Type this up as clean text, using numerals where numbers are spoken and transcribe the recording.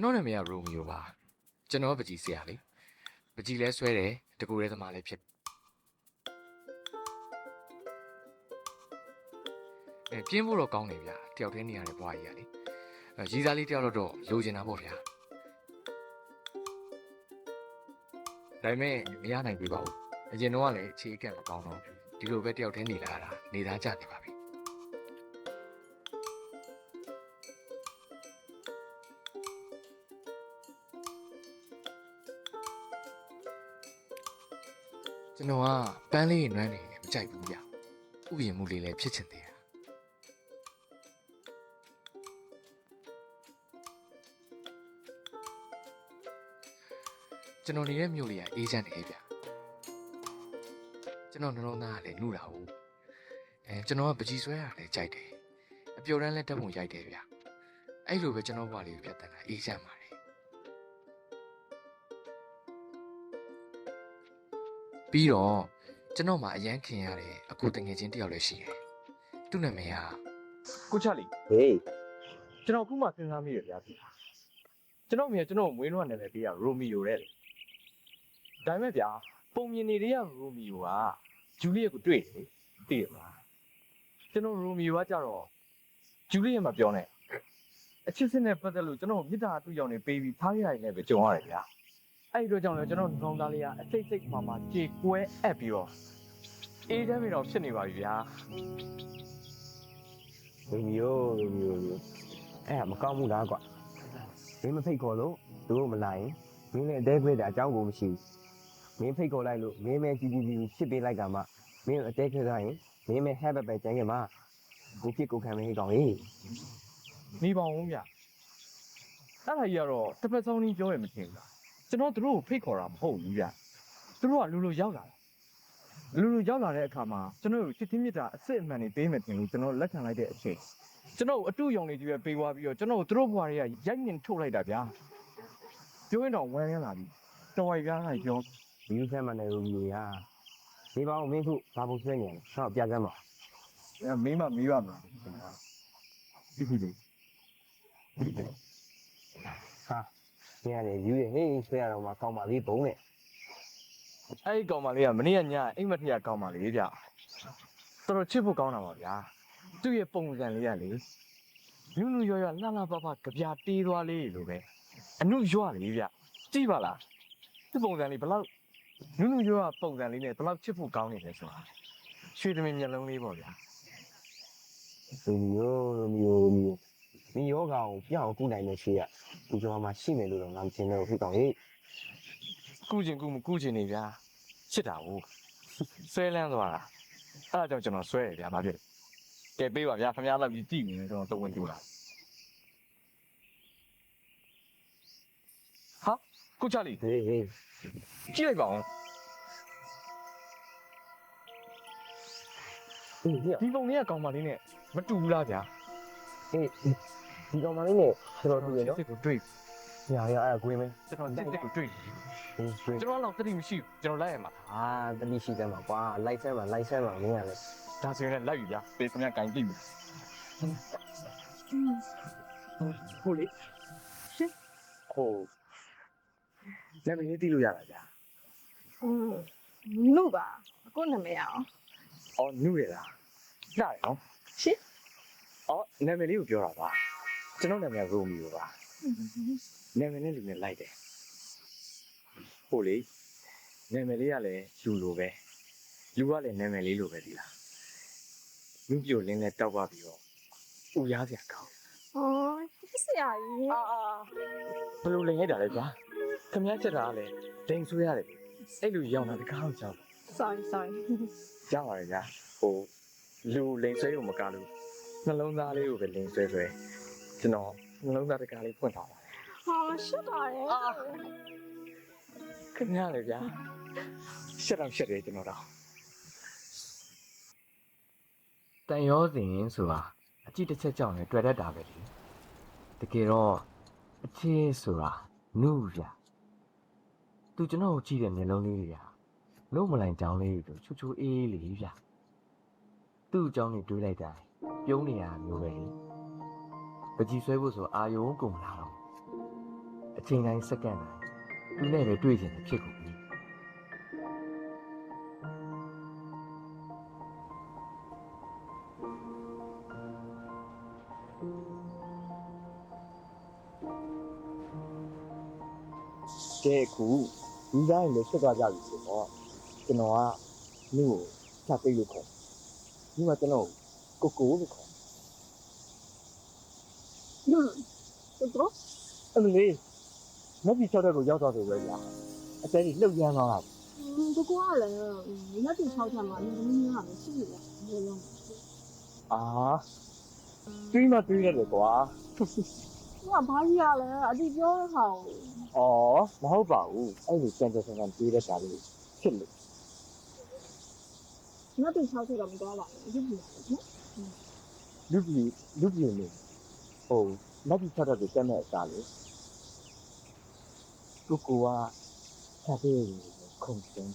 ကျွန်တော်နာမည်ကရိုမီယိုပါကျွန်တော်ပကြီးဆရာလေပကြီးလဲဆွဲတယ်တကူရဲသမားလည်းဖြစ်ပြင်းဖို့တော့ကောင်းတယ်ဗျာတယောက်တည်းနေရတဲ့ဘွားကြီးကလေရီးစားလေးတယောက်တော့လိုချင်တာပေါ့ဗျာဒါပေမဲ့မရနိုင်ပြီပါဘူးအရင်တော့ကလည်းအခြေအကန့်မကောင်းတော့ဒီလိုပဲတယောက်တည်းနေလာတာနေသားကြနေပါပြီကျွန်တော်ကပန်းလေးနွမ်းနေမကြိုက်ဘူးဗျဥယျာဉ်မှုလေးလည်းဖြစ်ချင်သေးတာကျွန်တော်နေတဲ့မြို့လေးကအေးချမ်းနေဗျကျွန်တော်နှလုံးသားကလည်းနှူတာဟုတ်ကျွန်တော်ကပကြီးဆွဲရလည်းကြိုက်တယ်အပျော်တမ်းလည်းတက်ပုံရိုက်တယ်ဗျအဲ့လိုပဲကျွန်တော်ဘွားလေးကိုပြတ်တက်တာအေးချမ်းပါတယ်ပြီးတော့ကျွန်တော်မှအရန်ခင်ရတဲ့အကူတငယ်ချင်းတယောက်လည်းရှိတယ်သူ့နာမည်ကကိုချလီဟေးကျွန်တော်ခုမှစဉ်းစားမိရဗျာကျွန်တော်မြင်ကျွန်တော်မွေးနှွားနာမည်ပေးရရိုမီယိုတဲ့လေဒါပေမဲ့ဗျာပုံမြင်နေတဲ့ရိုမီယိုကဂျူလီယက်ကိုတွေ့တယ်သိရမလားကျွန်တော်ရိုမီယိုကကြတော့ဂျူလီယက်မပြောနဲ့အချစ်စစ်နဲ့ပတ်သက်လို့ကျွန်တော်မြစ်တာတူရောင်နေပေးပြီးထားရရင်လည်းပဲကြုံရတယ်ဗျာအဲ့ဒီတော့ကြောင့်လည်းကျွန်တော်နှလုံးသားလေးကအစိတ်စိတ်မှကြေကွဲအပ်ပြီးတော့အေးချမ်းပြီးတော့ဖြစ်နေပါပြီဗျာလူမျိုးအဲ့ဒါမကောင်းဘူးလားကွာမင်းမဖိတ်ခေါ်လို့သူတို့မလာရင်မင်းလည်းအသေးခွဲတာအကြောင်းကိုမရှိဘူးမင်းဖိတ်ခေါ်လိုက်လို့မင်းမဲကြီးဖြစ်ပေးလိုက်ကမှမင်းအသေးခွဲသွားရင်မင်းမဲဟဲ့ပဲကျန်ခဲ့မှာဒီဖြစ်ကိုခံမင်းကောင်းဟေးနေပါဦးဗျအဲ့ဒါကြီးကတော့တစ်ပတ်ဆုံးကြီးပြောရမထင်ဘူးကျွန်တော်တို့ကိုဖိတ်ခေါ်တာမဟုတ်ဘူးဗျသူတို့ကလူလိုရောက်လာလူလိုရောက်လာတဲ့အခါမှာကျွန်တော်တို့ချစ်ချင်းမြတ်တာအစစ်အမှန်တွေပေးမယ်တင်လို့ကျွန်တော်လက်ခံလိုက်တဲ့အချိန်ကျွန်တော်အတူရောင်လေးကြီးပဲပေးသွားပြီးတော့ကျွန်တော်တို့ဘွားတွေကရိုက်မြင်ထုတ်လိုက်တာဗျာပြောရင်တော့ဝမ်းရလာပြီတော်ရပြားလိုက်ပြောဒီလိုဆမ်းမနေဘူးကြီးဟာဒီပေါင်းမင်းခုဘာပုံဆွဲနေလဲဟောပြစမ်းပါမင်းမမေးပါမလားဒီလိုဟာညနေယူရဟေးဆွဲရတော့မှကောင်းပါလေဘုံနဲ့အဲ့ဒီကောင်မလေးကမနေ့ကညအိမ်မထီကကောင်မလေးဗျတော်တော်ချစ်ဖို့ကောင်းတာပါဗျာသူ့ရဲ့ပုံစံလေးကလေနုနုရွရွလှလှပပကြပြတေးသွားလေးလိုပဲအနုရွလေးဗျကြည့်ပါလားသူ့ပုံစံလေးဘလောက်နုနုရွပုံစံလေးနဲ့ဘလောက်ချစ်ဖို့ကောင်းနေလဲဆိုတာရွှေသမင်မျက်လုံးလေးပေါ့ဗျာလူမျိုးယောဂါကိုပြောင်းကူနိုင်တဲ့ရှိရဒီကြောမှာရှိမယ်လို့တော့ငါမထင်တော့ဖြစ်ကောင်းဟေးကုချင်ကုမကုချင်နေဗျာချစ်တာဟုတ်ဆွဲလန်းသွားတာအဲ့ဒါကြောင့်ကျွန်တော်ဆွဲရဗျာဘာဖြစ်ကဲပေးပါဗျာခင်ဗျားလောက်ကြီးကြည့်နေတယ်ကျွန်တော်တုံးဝင်ကြည့်လာဟာကုချလီဟေးကြည့်လိုက်ပါဦးဒီပုံလေးကကောင်မလေးနဲ့မတူဘူးလားဗျာဟေးဒီကောင်မလေးနဲ့တော်တူရနော်စစ်ကိုတွေ့ရအဲ့ကွေးမယ်ကျွန်တော်စစ်ကိုတွေ့ကျွန်တော်တော့တတိမရှိဘူးကျွန်တော်လိုက်ရမှာတတိရှိတယ်မှာကွာလိုက်ဆဲမှာမင်းရလဲဒါဆိုရင်လိုက်ပြီဗျာပေးခင်ဗျာကင်ကြည့်ပြီဟုတ်လေရှင်းဟုတ်လက်မင်းသိလို့ရတာဗျာနုပါအခုနာမည်အောင်အော်နုရလားနားရအောင်ရှင်းအော်နာမည်လေးကိုပြောတာပါကျွန်တော်နာမည်ရိုမီယိုပါနာမည်နဲ့လူနဲ့လိုက်တယ်ဟုတ်လေနာမည်လေးကလည်းလူလိုပဲလူကလည်းနာမည်လေးလိုပဲဒီလားလူပြိုလင်းနဲ့တောက်ပါပြီးတော့ဥရားစရာကောင်းဆရာကြီးဘယ်လိုလိန်ရိုက်တာလဲကွာခမည်းချက်တာကလည်းလိန်ဆွဲရတယ်အဲ့လိုရောင်တာတကားအောင်ကြောက် sorry ကြောက်ရတယ်ဗျာလူလိန်ဆွဲရုံမကလို့နှလုံးသားလေးကိုပဲလိန်ဆွဲကျွန်တော်နှလုံးသားတကားလေးဖွင့်ထားပါတယ်ရှက်ပါတယ်ခမည်းလေဗျာရှက်တယ်ကျွန်တော်တော့တန်ရောစဉ်ဆိုတာအကြည့်တစ်ချက်ကြောင့်လည်းတွေ့တတ်တာပဲလေတကယ်တော့အချစ်ဆိုတာနုဗျာသူကျွန်တော်ကိုကြည့်တဲ့မျက်လုံးလေးတွေဗျာလုံးမလိုက်ကြောင်းလေးတွေချူအေးလေးဗျာသူ့အကြောင်းတွေတွေးလိုက်တာပြုံးနေရမျိုးပဲလေပကြီးဆွဲဖို့ဆိုအာယုံကုန်လာတော့ အချိန်တိုင်းစက္ကန့်တိုင်းသူနဲ့ပဲတွေ့ချင်တယ်ဖြစ်ကုန်ပြီကဲခုဒီတိုင်းလည်းဆက်သွားကြပြီဆိုတော့ကျွန်တော်ကမြို့ကိုဖြတ်သိလို့ခေါ်ဒီမှာကျွန်တော်ကိုကိုလို့ခေါ် တို့ အမလေးမက်ပြီး6တက်ကိုရောက်သွားဆိုပဲကြာအတဲကြီးလှုပ်ရမ်းသွားတာ ကိုကလည်းလက်တူ6ချက်မှာနည်းနည်းလေးရှိနေတယ်ဘယ်လို အာတွေးမှတွေးရတယ်ကွာ သူကဘာကြီးရလဲအတိပြောတဲ့ခါ အော်မဟုတ်ပါဘူးအဲ့လိုစံကြဆန်တွေးတဲ့ရှာလေးဖြစ်လို့ လက်တူ6ချက်တော့မတော်ပါဘူးဒီလိုနော် လူပြည်နေဟုတ်မက်ပြီး6တက်ကိုတက်မဲ့အစားလေကိုကဖြတ်သိခုံစင်း